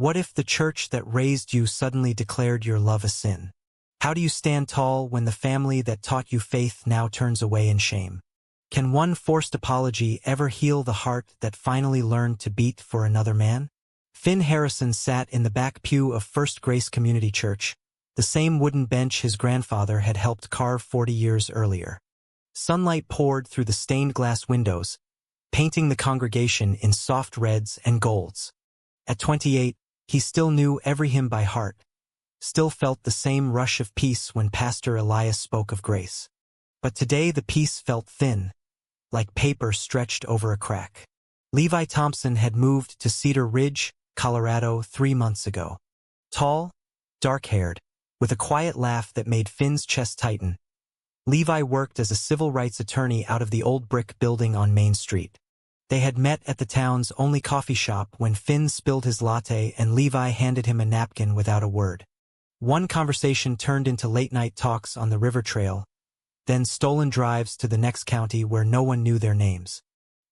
What if the church that raised you suddenly declared your love a sin? How do you stand tall when the family that taught you faith now turns away in shame? Can one forced apology ever heal the heart that finally learned to beat for another man? Finn Harrison sat in the back pew of First Grace Community Church, the same wooden bench his grandfather had helped carve 40 years earlier. Sunlight poured through the stained glass windows, painting the congregation in soft reds and golds. At 28, he still knew every hymn by heart, still felt the same rush of peace when Pastor Elias spoke of grace. But today the peace felt thin, like paper stretched over a crack. Levi Thompson had moved to Cedar Ridge, Colorado 3 months ago. Tall, dark-haired, with a quiet laugh that made Finn's chest tighten, Levi worked as a civil rights attorney out of the old brick building on Main Street. They had met at the town's only coffee shop when Finn spilled his latte and Levi handed him a napkin without a word. One conversation turned into late-night talks on the river trail, then stolen drives to the next county where no one knew their names.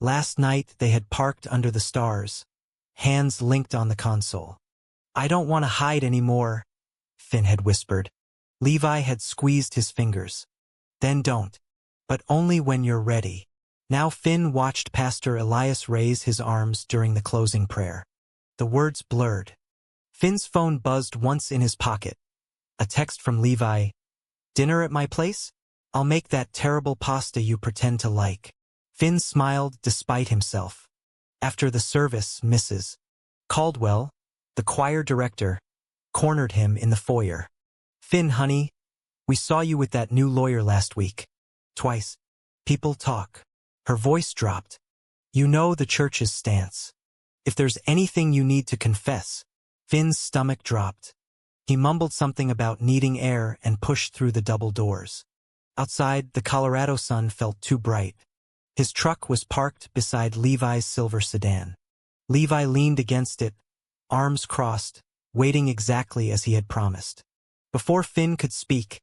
Last night they had parked under the stars, hands linked on the console. "I don't want to hide anymore," Finn had whispered. Levi had squeezed his fingers. "Then don't. But only when you're ready." Now Finn watched Pastor Elias raise his arms during the closing prayer. The words blurred. Finn's phone buzzed once in his pocket. A text from Levi. "Dinner at my place? I'll make that terrible pasta you pretend to like." Finn smiled despite himself. After the service, Mrs. Caldwell, the choir director, cornered him in the foyer. "Finn, honey, we saw you with that new lawyer last week. Twice. People talk." Her voice dropped. "You know the church's stance. If there's anything you need to confess." Finn's stomach dropped. He mumbled something about needing air and pushed through the double doors. Outside, the Colorado sun felt too bright. His truck was parked beside Levi's silver sedan. Levi leaned against it, arms crossed, waiting exactly as he had promised. Before Finn could speak,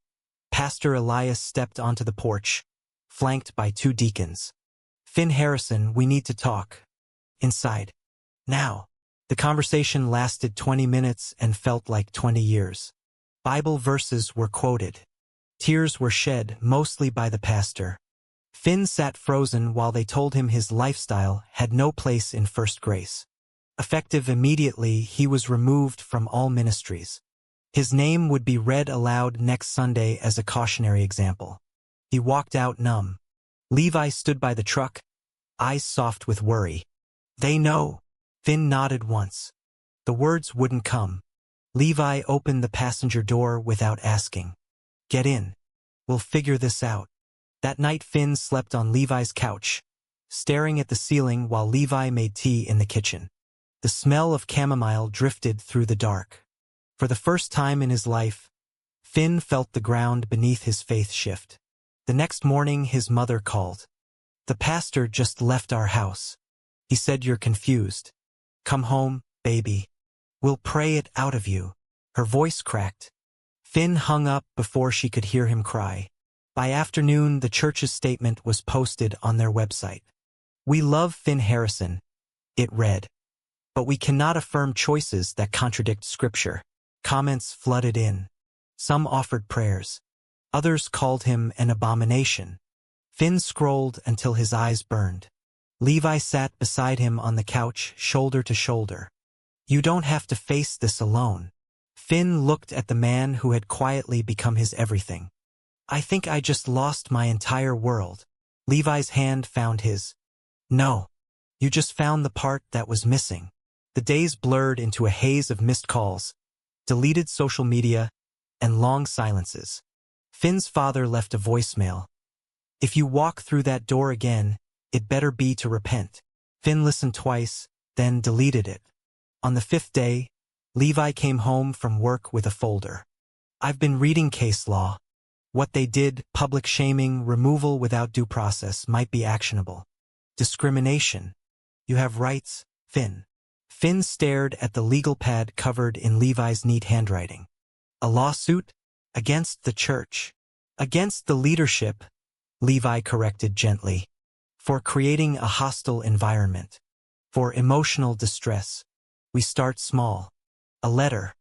Pastor Elias stepped onto the porch, flanked by 2 deacons. "Finn Harrison, we need to talk. Inside. Now." The conversation lasted 20 minutes and felt like 20 years. Bible verses were quoted. Tears were shed, mostly by the pastor. Finn sat frozen while they told him his lifestyle had no place in First Grace. Effective immediately, he was removed from all ministries. His name would be read aloud next Sunday as a cautionary example. He walked out numb. Levi stood by the truck, eyes soft with worry. "They know." Finn nodded once. The words wouldn't come. Levi opened the passenger door without asking. "Get in. We'll figure this out." That night Finn slept on Levi's couch, staring at the ceiling while Levi made tea in the kitchen. The smell of chamomile drifted through the dark. For the first time in his life, Finn felt the ground beneath his faith shift. The next morning his mother called. "The pastor just left our house. He said you're confused. Come home, baby. We'll pray it out of you." Her voice cracked. Finn hung up before she could hear him cry. By afternoon, the church's statement was posted on their website. "We love Finn Harrison," it read, "but we cannot affirm choices that contradict Scripture." Comments flooded in. Some offered prayers. Others called him an abomination. Finn scrolled until his eyes burned. Levi sat beside him on the couch, shoulder to shoulder. "You don't have to face this alone." Finn looked at the man who had quietly become his everything. "I think I just lost my entire world." Levi's hand found his. "No. You just found the part that was missing." The days blurred into a haze of missed calls, deleted social media, and long silences. Finn's father left a voicemail. "If you walk through that door again, it better be to repent." Finn listened twice, then deleted it. On the 5th day, Levi came home from work with a folder. "I've been reading case law. What they did, public shaming, removal without due process, might be actionable. Discrimination. You have rights, Finn." Finn stared at the legal pad covered in Levi's neat handwriting. "A lawsuit? Against the church. Against the leadership," Levi corrected gently. "For creating a hostile environment. For emotional distress. We start small." A letter.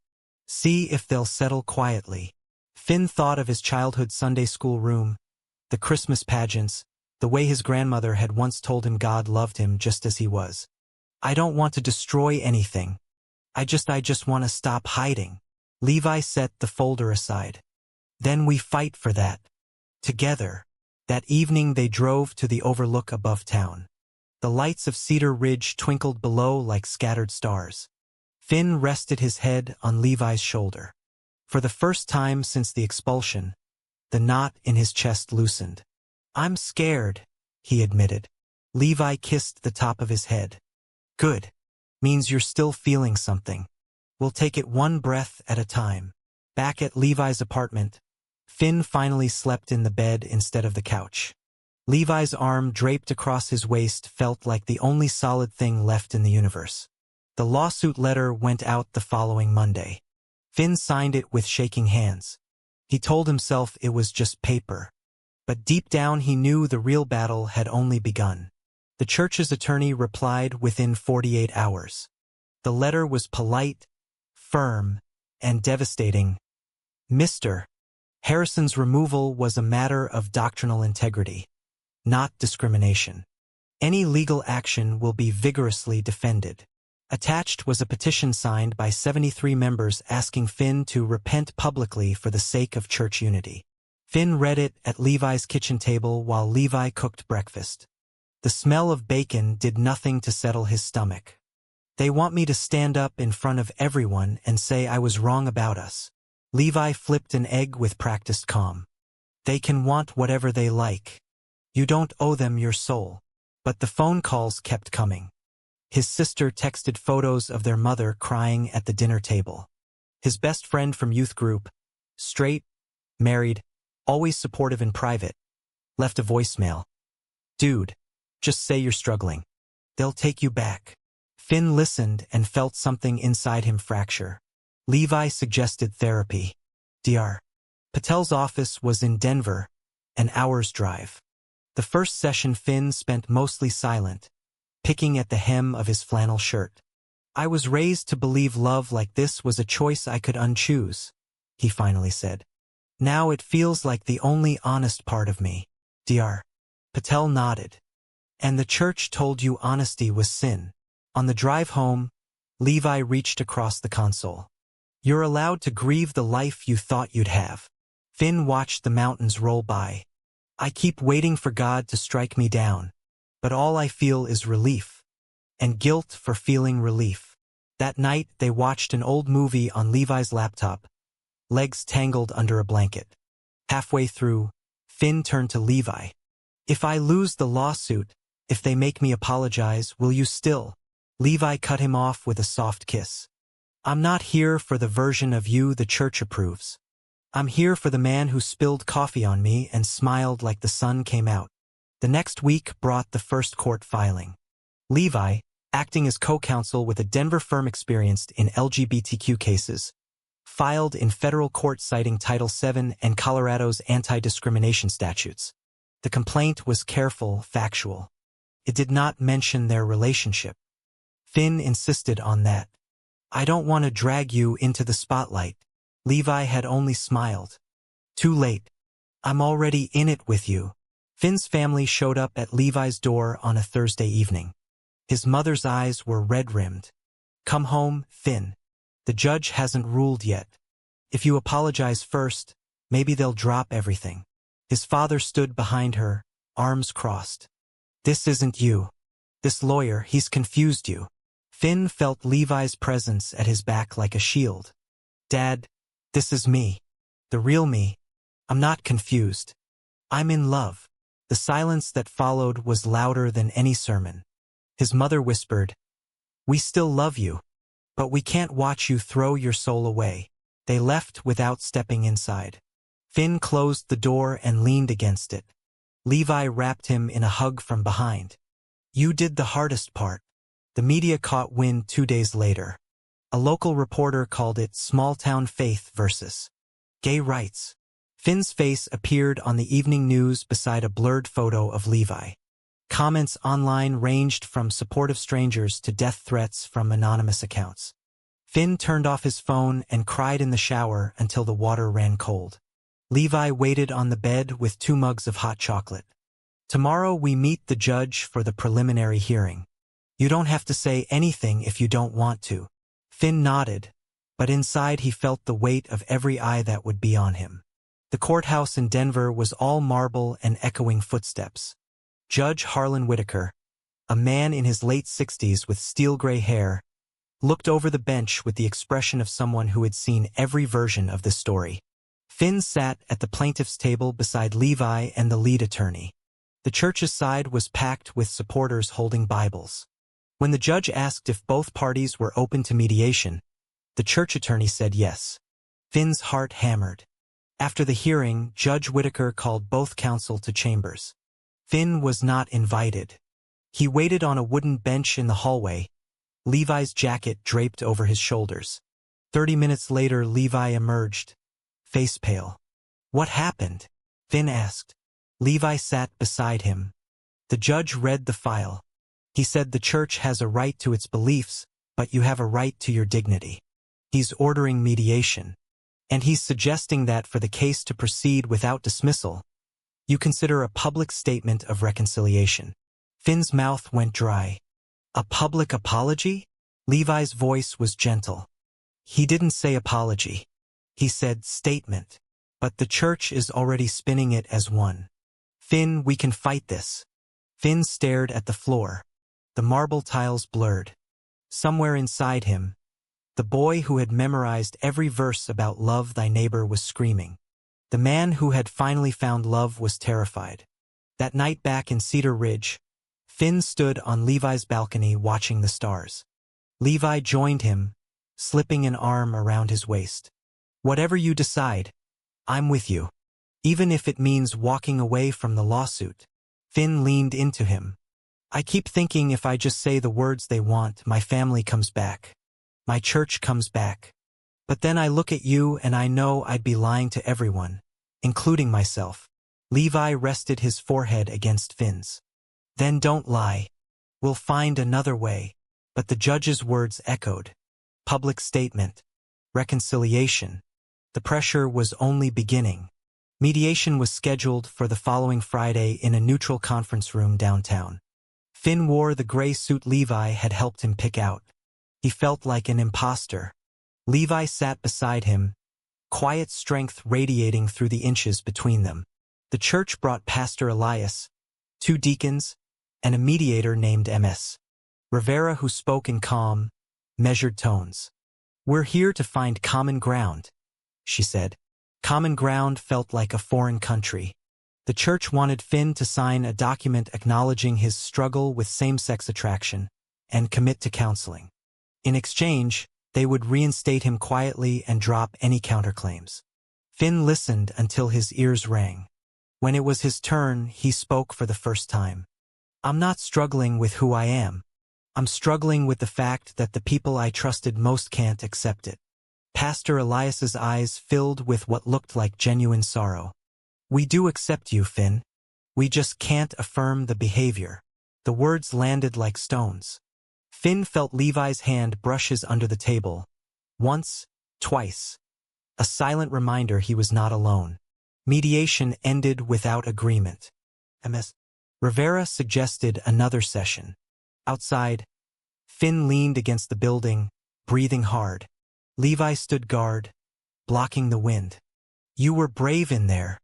See if they'll settle quietly. Finn thought of his childhood Sunday school room, the Christmas pageants, the way his grandmother had once told him God loved him just as he was. I don't want to destroy anything. I just want to stop hiding. Levi set the folder aside. Then we fight for that. Together. That evening they drove to the overlook above town. The lights of Cedar Ridge twinkled below like scattered stars. Finn rested his head on Levi's shoulder. For the first time since the expulsion, the knot in his chest loosened. I'm scared, he admitted. Levi kissed the top of his head. Good. Means you're still feeling something. We'll take it one breath at a time. Back at Levi's apartment, Finn finally slept in the bed instead of the couch. Levi's arm draped across his waist felt like the only solid thing left in the universe. The lawsuit letter went out the following Monday. Finn signed it with shaking hands. He told himself it was just paper. But deep down he knew the real battle had only begun. The church's attorney replied within 48 hours. The letter was polite, firm, and devastating. Mr. Harrison's removal was a matter of doctrinal integrity, not discrimination. Any legal action will be vigorously defended. Attached was a petition signed by 73 members asking Finn to repent publicly for the sake of church unity. Finn read it at Levi's kitchen table while Levi cooked breakfast. The smell of bacon did nothing to settle his stomach. They want me to stand up in front of everyone and say I was wrong about us. Levi flipped an egg with practiced calm. They can want whatever they like. You don't owe them your soul. But the phone calls kept coming. His sister texted photos of their mother crying at the dinner table. His best friend from youth group, straight, married, always supportive in private, left a voicemail. Dude, just say you're struggling. They'll take you back. Finn listened and felt something inside him fracture. Levi suggested therapy. Dr. Patel's office was in Denver, an hour's drive. The first session Finn spent mostly silent, picking at the hem of his flannel shirt. I was raised to believe love like this was a choice I could unchoose, he finally said. Now it feels like the only honest part of me. Dr. Patel nodded. And the church told you honesty was sin. On the drive home, Levi reached across the console. You're allowed to grieve the life you thought you'd have. Finn watched the mountains roll by. I keep waiting for God to strike me down, but all I feel is relief. And guilt for feeling relief. That night they watched an old movie on Levi's laptop, legs tangled under a blanket. Halfway through, Finn turned to Levi. If I lose the lawsuit, if they make me apologize, will you still? Levi cut him off with a soft kiss. I'm not here for the version of you the church approves. I'm here for the man who spilled coffee on me and smiled like the sun came out. The next week brought the first court filing. Levi, acting as co-counsel with a Denver firm experienced in LGBTQ cases, filed in federal court citing Title VII and Colorado's anti-discrimination statutes. The complaint was careful, factual. It did not mention their relationship. Finn insisted on that. I don't want to drag you into the spotlight. Levi had only smiled. Too late. I'm already in it with you. Finn's family showed up at Levi's door on a Thursday evening. His mother's eyes were red-rimmed. Come home, Finn. The judge hasn't ruled yet. If you apologize first, maybe they'll drop everything. His father stood behind her, arms crossed. This isn't you. This lawyer, he's confused you. Finn felt Levi's presence at his back like a shield. Dad, this is me. The real me. I'm not confused. I'm in love. The silence that followed was louder than any sermon. His mother whispered, We still love you, but we can't watch you throw your soul away. They left without stepping inside. Finn closed the door and leaned against it. Levi wrapped him in a hug from behind. You did the hardest part. The media caught wind 2 days later. A local reporter called it small-town faith versus gay rights. Finn's face appeared on the evening news beside a blurred photo of Levi. Comments online ranged from supportive strangers to death threats from anonymous accounts. Finn turned off his phone and cried in the shower until the water ran cold. Levi waited on the bed with 2 mugs of hot chocolate. Tomorrow we meet the judge for the preliminary hearing. You don't have to say anything if you don't want to. Finn nodded, but inside he felt the weight of every eye that would be on him. The courthouse in Denver was all marble and echoing footsteps. Judge Harlan Whitaker, a man in his late 60s with steel-gray hair, looked over the bench with the expression of someone who had seen every version of the story. Finn sat at the plaintiff's table beside Levi and the lead attorney. The church's side was packed with supporters holding Bibles. When the judge asked if both parties were open to mediation, the church attorney said yes. Finn's heart hammered. After the hearing, Judge Whitaker called both counsel to chambers. Finn was not invited. He waited on a wooden bench in the hallway, Levi's jacket draped over his shoulders. 30 minutes later, Levi emerged, face pale. What happened? Finn asked. Levi sat beside him. The judge read the file. He said the church has a right to its beliefs, but you have a right to your dignity. He's ordering mediation. And he's suggesting that for the case to proceed without dismissal, you consider a public statement of reconciliation. Finn's mouth went dry. A public apology? Levi's voice was gentle. He didn't say apology. He said statement. But the church is already spinning it as one. Finn, we can fight this. Finn stared at the floor. The marble tiles blurred. Somewhere inside him, the boy who had memorized every verse about love thy neighbor was screaming. The man who had finally found love was terrified. That night back in Cedar Ridge, Finn stood on Levi's balcony watching the stars. Levi joined him, slipping an arm around his waist. Whatever you decide, I'm with you. Even if it means walking away from the lawsuit. Finn leaned into him. I keep thinking if I just say the words they want, my family comes back. My church comes back. But then I look at you and I know I'd be lying to everyone, including myself. Levi rested his forehead against Finn's. Then don't lie. We'll find another way. But the judge's words echoed. Public statement. Reconciliation. The pressure was only beginning. Mediation was scheduled for the following Friday in a neutral conference room downtown. Finn wore the gray suit Levi had helped him pick out. He felt like an imposter. Levi sat beside him, quiet strength radiating through the inches between them. The church brought Pastor Elias, 2 deacons, and a mediator named Ms. Rivera who spoke in calm, measured tones. We're here to find common ground, she said. Common ground felt like a foreign country. The church wanted Finn to sign a document acknowledging his struggle with same-sex attraction and commit to counseling. In exchange, they would reinstate him quietly and drop any counterclaims. Finn listened until his ears rang. When it was his turn, he spoke for the first time. I'm not struggling with who I am. I'm struggling with the fact that the people I trusted most can't accept it. Pastor Elias's eyes filled with what looked like genuine sorrow. We do accept you, Finn. We just can't affirm the behavior. The words landed like stones. Finn felt Levi's hand brushes under the table. Once, twice. A silent reminder he was not alone. Mediation ended without agreement. Ms. Rivera suggested another session. Outside, Finn leaned against the building, breathing hard. Levi stood guard, blocking the wind. You were brave in there.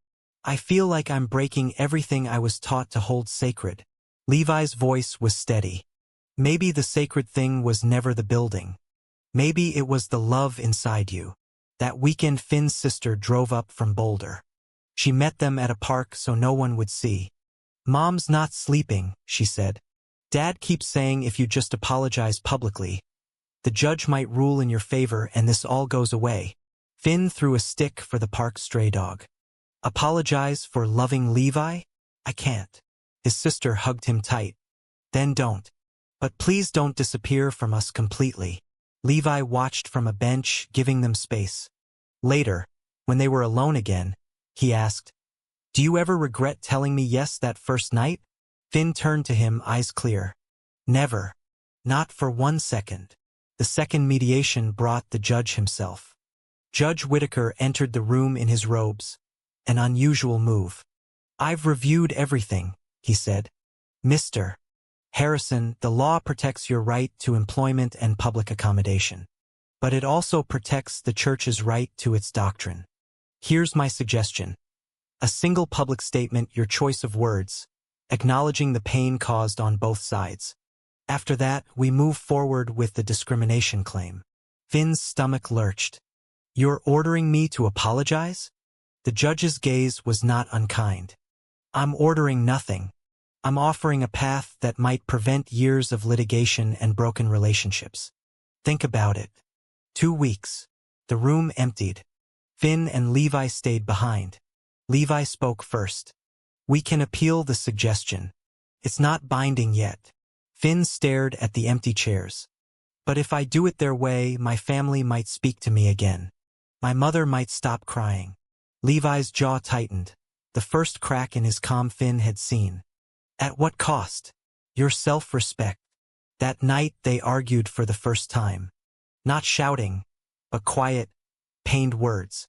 I feel like I'm breaking everything I was taught to hold sacred. Levi's voice was steady. Maybe the sacred thing was never the building. Maybe it was the love inside you. That weekend Finn's sister drove up from Boulder. She met them at a park so no one would see. Mom's not sleeping, she said. Dad keeps saying if you just apologize publicly, the judge might rule in your favor and this all goes away. Finn threw a stick for the park stray dog. Apologize for loving Levi? I can't. His sister hugged him tight. Then don't. But please don't disappear from us completely. Levi watched from a bench, giving them space. Later, when they were alone again, he asked, Do you ever regret telling me yes that first night? Finn turned to him, eyes clear. Never. Not for 1 second. The The second mediation brought the judge himself. Judge Whitaker entered the room in his robes, an unusual move. "I've reviewed everything," he said. "Mr. Harrison, the law protects your right to employment and public accommodation. But it also protects the church's right to its doctrine. Here's my suggestion. A single public statement, your choice of words, acknowledging the pain caused on both sides. After that, we move forward with the discrimination claim." Finn's stomach lurched. "You're ordering me to apologize?" The judge's gaze was not unkind. "I'm ordering nothing. I'm offering a path that might prevent years of litigation and broken relationships. Think about it." 2 weeks. The room emptied. Finn and Levi stayed behind. Levi spoke first. "We can appeal the suggestion. It's not binding yet." Finn stared at the empty chairs. "But if I do it their way, my family might speak to me again. My mother might stop crying." Levi's jaw tightened, the first crack in his calm Finn had seen. "At what cost?" "Your self-respect." That night they argued for the first time. Not shouting, but quiet, pained words.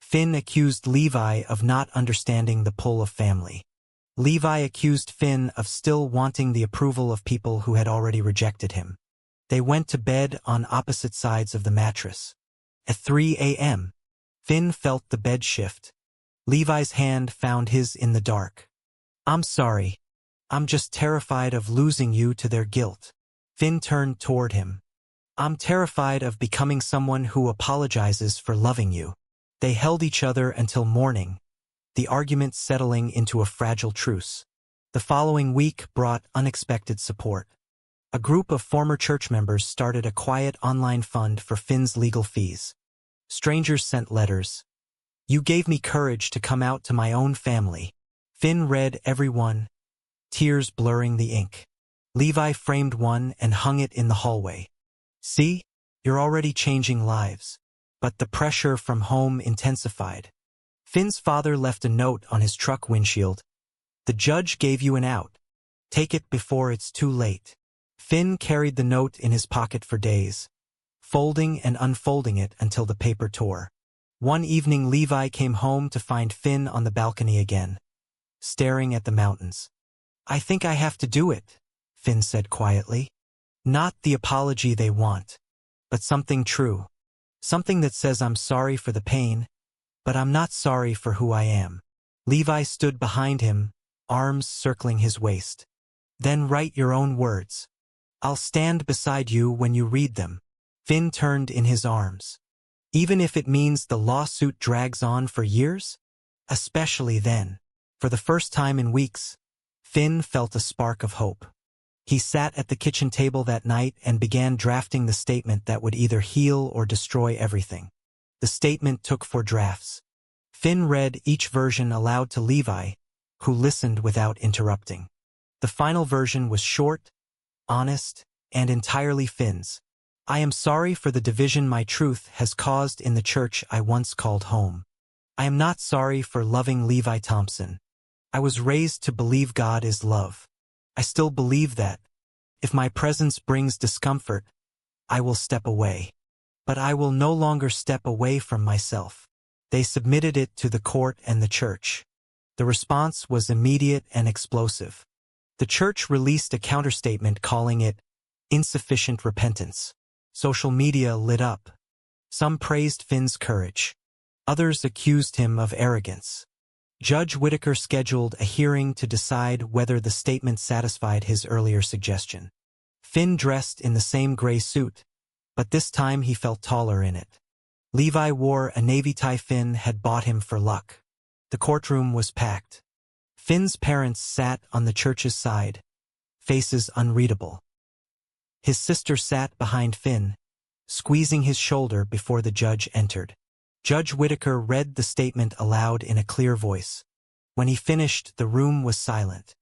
Finn accused Levi of not understanding the pull of family. Levi accused Finn of still wanting the approval of people who had already rejected him. They went to bed on opposite sides of the mattress. At 3 a.m., Finn felt the bed shift. Levi's hand found his in the dark. "I'm sorry. I'm just terrified of losing you to their guilt." Finn turned toward him. "I'm terrified of becoming someone who apologizes for loving you." They held each other until morning, the argument settling into a fragile truce. The following week brought unexpected support. A group of former church members started a quiet online fund for Finn's legal fees. Strangers sent letters. "You gave me courage to come out to my own family." Finn read every one, tears blurring the ink. Levi framed one and hung it in the hallway. "See? You're already changing lives." But the pressure from home intensified. Finn's father left a note on his truck windshield. "The judge gave you an out. Take it before it's too late." Finn carried the note in his pocket for days, folding and unfolding it until the paper tore. One evening Levi came home to find Finn on the balcony again, staring at the mountains. "I think I have to do it," Finn said quietly. "Not the apology they want, but something true. Something that says I'm sorry for the pain, but I'm not sorry for who I am." Levi stood behind him, arms circling his waist. "Then write your own words. I'll stand beside you when you read them." Finn turned in his arms. "Even if it means the lawsuit drags on for years?" "Especially then." For the first time in weeks, Finn felt a spark of hope. He sat at the kitchen table that night and began drafting the statement that would either heal or destroy everything. The statement took 4 drafts. Finn read each version aloud to Levi, who listened without interrupting. The final version was short, honest, and entirely Finn's. "I am sorry for the division my truth has caused in the church I once called home. I am not sorry for loving Levi Thompson. I was raised to believe God is love. I still believe that. If my presence brings discomfort, I will step away. But I will no longer step away from myself." They submitted it to the court and the church. The response was immediate and explosive. The church released a counterstatement calling it insufficient repentance. Social media lit up. Some praised Finn's courage. Others accused him of arrogance. Judge Whitaker scheduled a hearing to decide whether the statement satisfied his earlier suggestion. Finn dressed in the same gray suit, but this time he felt taller in it. Levi wore a navy tie Finn had bought him for luck. The courtroom was packed. Finn's parents sat on the church's side, faces unreadable. His sister sat behind Finn, squeezing his shoulder before the judge entered. Judge Whitaker read the statement aloud in a clear voice. When he finished, the room was silent.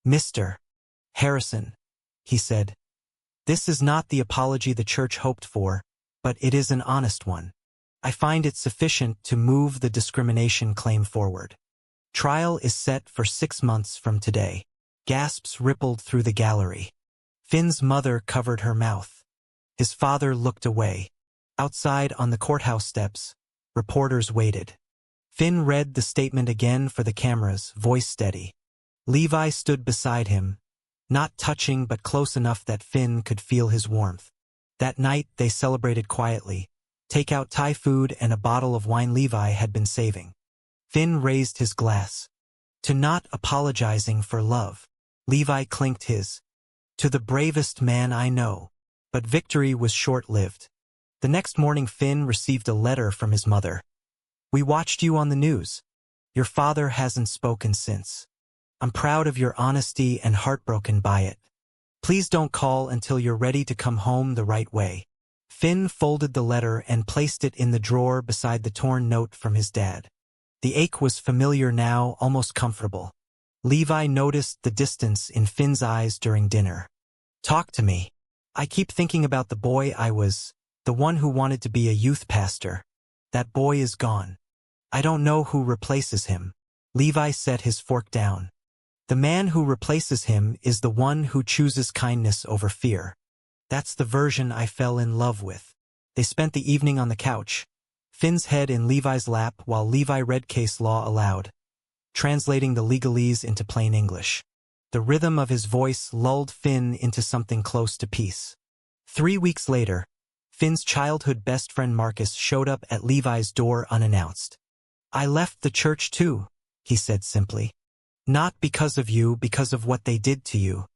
"Mr. Harrison," he said, "this is not the apology the church hoped for, but it is an honest one. I find it sufficient to move the discrimination claim forward. Trial is set for 6 months from today." Gasps rippled through the gallery. Finn's mother covered her mouth. His father looked away. Outside on the courthouse steps, reporters waited. Finn read the statement again for the cameras, voice steady. Levi stood beside him, not touching but close enough that Finn could feel his warmth. That night they celebrated quietly. Take out Thai food and a bottle of wine Levi had been saving. Finn raised his glass. To not apologizing for love. Levi clinked his. To the bravest man I know. But victory was short-lived. The next morning Finn received a letter from his mother. We watched you on the news. Your father hasn't spoken since. I'm proud of your honesty and heartbroken by it. Please don't call until you're ready to come home the right way. Finn folded the letter and placed it in the drawer beside the torn note from his dad. The ache was familiar now, almost comfortable. Levi noticed the distance in Finn's eyes during dinner. Talk to me. I keep thinking about the boy I was, the one who wanted to be a youth pastor. That boy is gone. I don't know who replaces him. Levi set his fork down. The man who replaces him is the one who chooses kindness over fear. That's the version I fell in love with. They spent the evening on the couch, Finn's head in Levi's lap while Levi read case law aloud, translating the legalese into plain English. The rhythm of his voice lulled Finn into something close to peace. 3 weeks later, Finn's childhood best friend Marcus showed up at Levi's door unannounced. I left the church too, he said simply. Not because of you, because of what they did to you.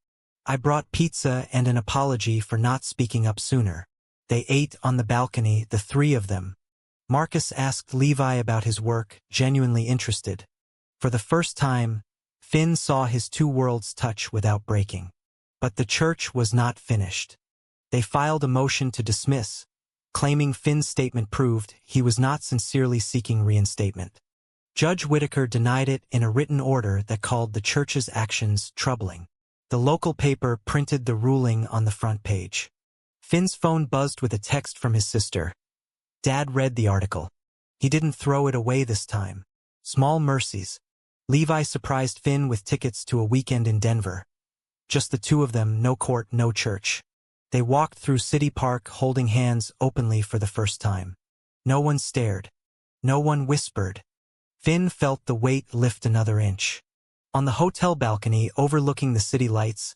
I brought pizza and an apology for not speaking up sooner. They ate on the balcony, the three of them. Marcus asked Levi about his work, genuinely interested. For the first time, Finn saw his two worlds touch without breaking. But the church was not finished. They filed a motion to dismiss, claiming Finn's statement proved he was not sincerely seeking reinstatement. Judge Whitaker denied it in a written order that called the church's actions troubling. The local paper printed the ruling on the front page. Finn's phone buzzed with a text from his sister. Dad read the article. He didn't throw it away this time. Small mercies. Levi surprised Finn with tickets to a weekend in Denver. Just the two of them, no court, no church. They walked through City Park holding hands openly for the first time. No one stared. No one whispered. Finn felt the weight lift another inch. On the hotel balcony overlooking the city lights,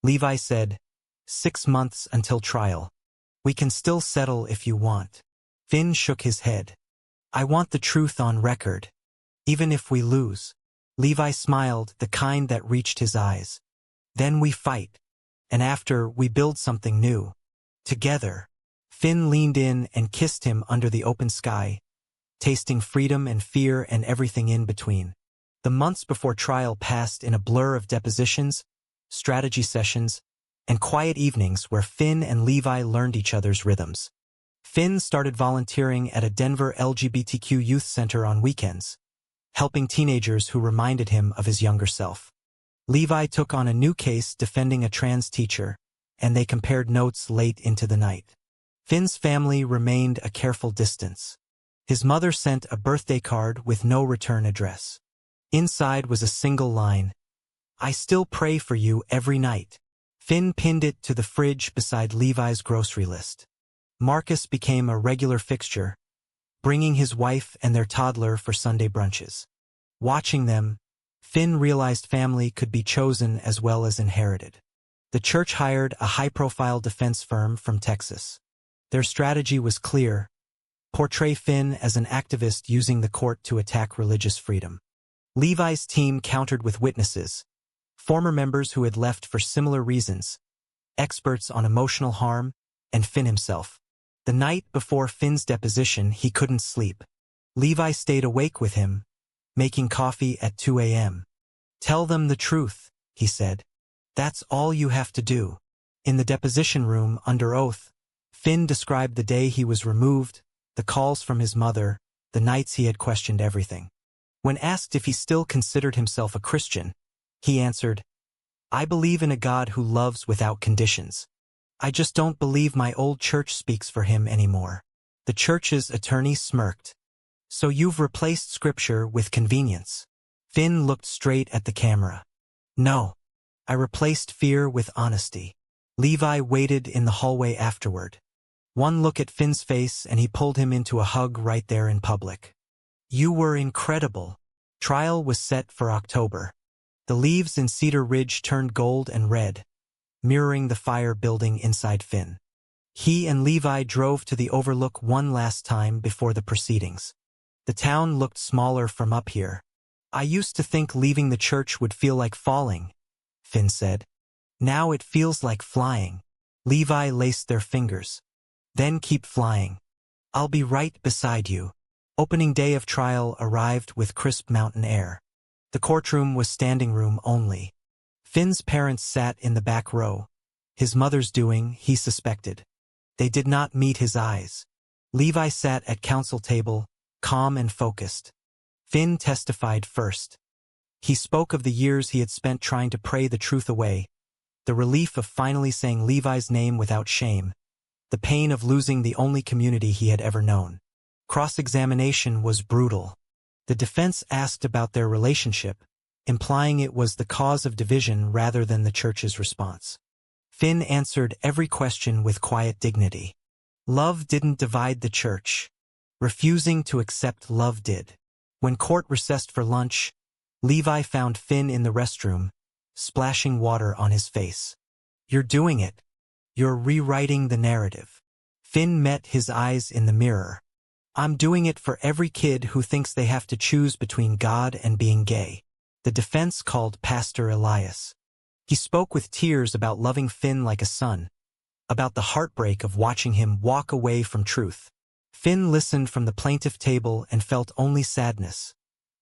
Levi said, 6 months until trial. We can still settle if you want. Finn shook his head. I want the truth on record. Even if we lose. Levi smiled, the kind that reached his eyes. Then we fight. And after, we build something new. Together. Finn leaned in and kissed him under the open sky, tasting freedom and fear and everything in between. The months before trial passed in a blur of depositions, strategy sessions, and quiet evenings where Finn and Levi learned each other's rhythms. Finn started volunteering at a Denver LGBTQ youth center on weekends, helping teenagers who reminded him of his younger self. Levi took on a new case defending a trans teacher, and they compared notes late into the night. Finn's family remained a careful distance. His mother sent a birthday card with no return address. Inside was a single line. I still pray for you every night. Finn pinned it to the fridge beside Levi's grocery list. Marcus became a regular fixture, bringing his wife and their toddler for Sunday brunches. Watching them, Finn realized family could be chosen as well as inherited. The church hired a high-profile defense firm from Texas. Their strategy was clear: portray Finn as an activist using the court to attack religious freedom. Levi's team countered with witnesses, former members who had left for similar reasons, experts on emotional harm, and Finn himself. The night before Finn's deposition, he couldn't sleep. Levi stayed awake with him, making coffee at 2 a.m. Tell them the truth, he said. That's all you have to do. In the deposition room, under oath, Finn described the day he was removed, the calls from his mother, the nights he had questioned everything. When asked if he still considered himself a Christian, he answered, I believe in a God who loves without conditions. I just don't believe my old church speaks for him anymore. The church's attorney smirked. So you've replaced scripture with convenience. Finn looked straight at the camera. No. I replaced fear with honesty. Levi waited in the hallway afterward. One look at Finn's face and he pulled him into a hug right there in public. You were incredible. Trial was set for October. The leaves in Cedar Ridge turned gold and red, mirroring the fire building inside Finn. He and Levi drove to the overlook one last time before the proceedings. The town looked smaller from up here. I used to think leaving the church would feel like falling, Finn said. Now it feels like flying. Levi laced their fingers. Then keep flying. I'll be right beside you. Opening day of trial arrived with crisp mountain air. The courtroom was standing room only. Finn's parents sat in the back row. His mother's doing, he suspected. They did not meet his eyes. Levi sat at counsel table, calm and focused. Finn testified first. He spoke of the years he had spent trying to pray the truth away, the relief of finally saying Levi's name without shame, the pain of losing the only community he had ever known. Cross-examination was brutal. The defense asked about their relationship, implying it was the cause of division rather than the church's response. Finn answered every question with quiet dignity. Love didn't divide the church. Refusing to accept love did. When court recessed for lunch, Levi found Finn in the restroom, splashing water on his face. You're doing it. You're rewriting the narrative. Finn met his eyes in the mirror. I'm doing it for every kid who thinks they have to choose between God and being gay. The defense called Pastor Elias. He spoke with tears about loving Finn like a son, about the heartbreak of watching him walk away from truth. Finn listened from the plaintiff table and felt only sadness,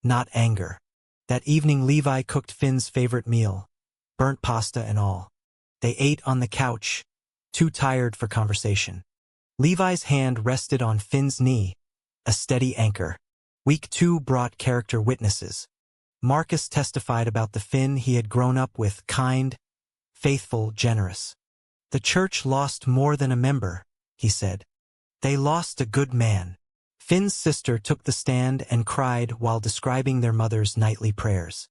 not anger. That evening Levi cooked Finn's favorite meal, burnt pasta and all. They ate on the couch, too tired for conversation. Levi's hand rested on Finn's knee, a steady anchor. Week 2 brought character witnesses. Marcus testified about the Finn he had grown up with, kind, faithful, generous. The church lost more than a member, he said. They lost a good man. Finn's sister took the stand and cried while describing their mother's nightly prayers.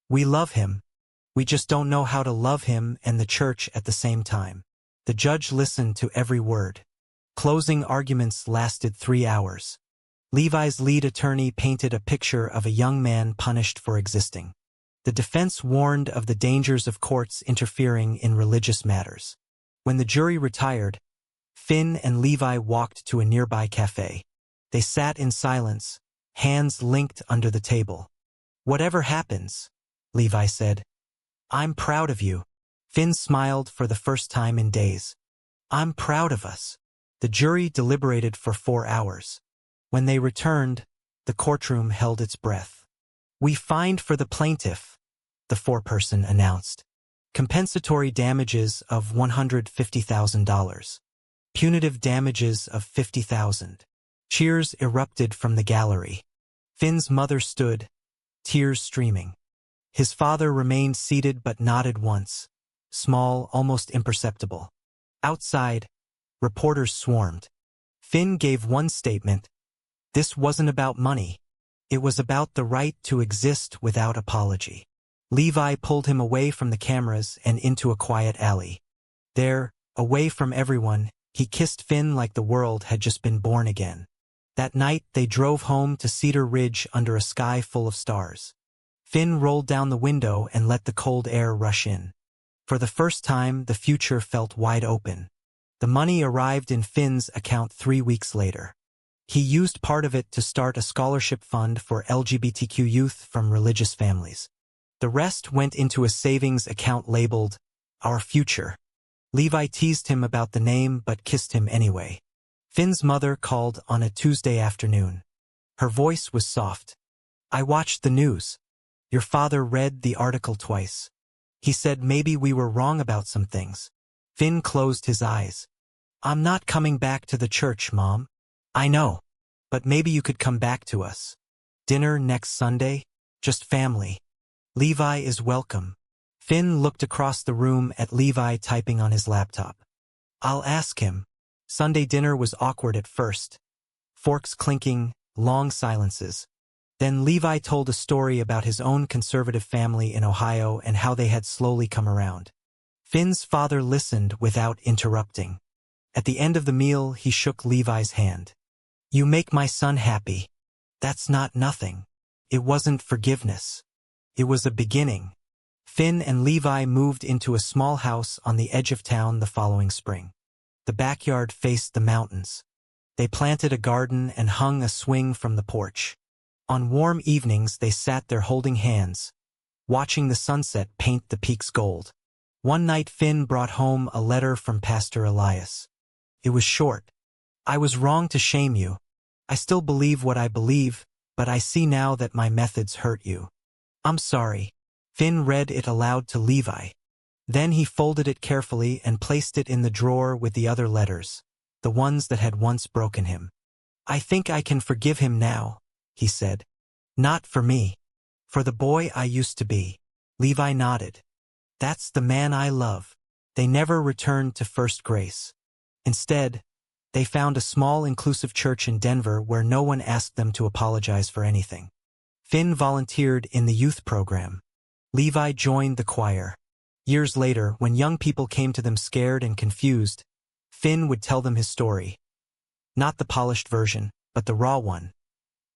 We love him. We just don't know how to love him and the church at the same time. The judge listened to every word. Closing arguments lasted 3 hours. Levi's lead attorney painted a picture of a young man punished for existing. The defense warned of the dangers of courts interfering in religious matters. When the jury retired, Finn and Levi walked to a nearby cafe. They sat in silence, hands linked under the table. Whatever happens, Levi said, I'm proud of you. Finn smiled for the first time in days. I'm proud of us. The jury deliberated for 4 hours. When they returned, the courtroom held its breath. We fined for the plaintiff, the foreperson announced. Compensatory damages of $150,000. Punitive damages of $50,000. Cheers erupted from the gallery. Finn's mother stood, tears streaming. His father remained seated but nodded once, small, almost imperceptible. Outside, reporters swarmed. Finn gave one statement. This wasn't about money. It was about the right to exist without apology. Levi pulled him away from the cameras and into a quiet alley. There, away from everyone, he kissed Finn like the world had just been born again. That night, they drove home to Cedar Ridge under a sky full of stars. Finn rolled down the window and let the cold air rush in. For the first time, the future felt wide open. The money arrived in Finn's account 3 weeks later. He used part of it to start a scholarship fund for LGBTQ youth from religious families. The rest went into a savings account labeled, Our Future. Levi teased him about the name but kissed him anyway. Finn's mother called on a Tuesday afternoon. Her voice was soft. I watched the news. Your father read the article twice. He said maybe we were wrong about some things. Finn closed his eyes. I'm not coming back to the church, Mom. I know. But maybe you could come back to us. Dinner next Sunday? Just family. Levi is welcome. Finn looked across the room at Levi typing on his laptop. I'll ask him. Sunday dinner was awkward at first. Forks clinking, long silences. Then Levi told a story about his own conservative family in Ohio and how they had slowly come around. Finn's father listened without interrupting. At the end of the meal, he shook Levi's hand. You make my son happy. That's not nothing. It wasn't forgiveness. It was a beginning. Finn and Levi moved into a small house on the edge of town the following spring. The backyard faced the mountains. They planted a garden and hung a swing from the porch. On warm evenings, they sat there holding hands, watching the sunset paint the peaks gold. One night, Finn brought home a letter from Pastor Elias. It was short. I was wrong to shame you. I still believe what I believe, but I see now that my methods hurt you. I'm sorry. Finn read it aloud to Levi. Then he folded it carefully and placed it in the drawer with the other letters, the ones that had once broken him. I think I can forgive him now, he said. Not for me. For the boy I used to be. Levi nodded. That's the man I love. They never returned to First Grace. Instead, they found a small inclusive church in Denver where no one asked them to apologize for anything. Finn volunteered in the youth program. Levi joined the choir. Years later, when young people came to them scared and confused, Finn would tell them his story. Not the polished version, but the raw one.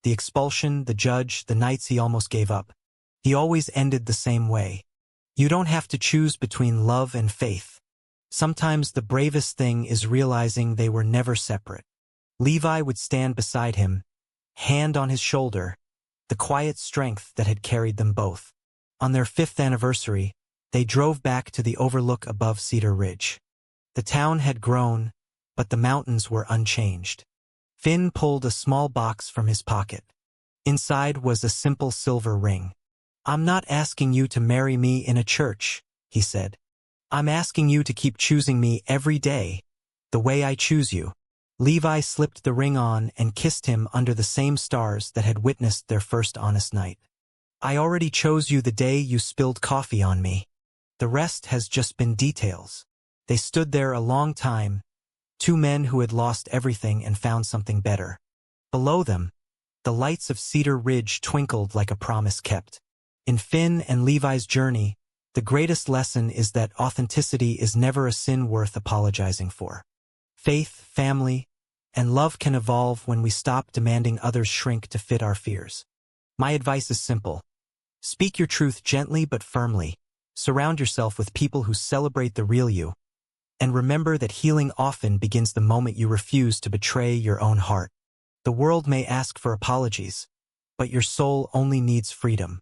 The expulsion, the judge, the nights he almost gave up. He always ended the same way. You don't have to choose between love and faith. Sometimes the bravest thing is realizing they were never separate. Levi would stand beside him, hand on his shoulder, the quiet strength that had carried them both. On their 5th anniversary, they drove back to the overlook above Cedar Ridge. The town had grown, but the mountains were unchanged. Finn pulled a small box from his pocket. Inside was a simple silver ring. I'm not asking you to marry me in a church, he said. I'm asking you to keep choosing me every day, the way I choose you. Levi slipped the ring on and kissed him under the same stars that had witnessed their first honest night. I already chose you the day you spilled coffee on me. The rest has just been details. They stood there a long time, two men who had lost everything and found something better. Below them, the lights of Cedar Ridge twinkled like a promise kept. In Finn and Levi's journey, the greatest lesson is that authenticity is never a sin worth apologizing for. Faith, family, and love can evolve when we stop demanding others shrink to fit our fears. My advice is simple. Speak your truth gently but firmly. Surround yourself with people who celebrate the real you. And remember that healing often begins the moment you refuse to betray your own heart. The world may ask for apologies, but your soul only needs freedom.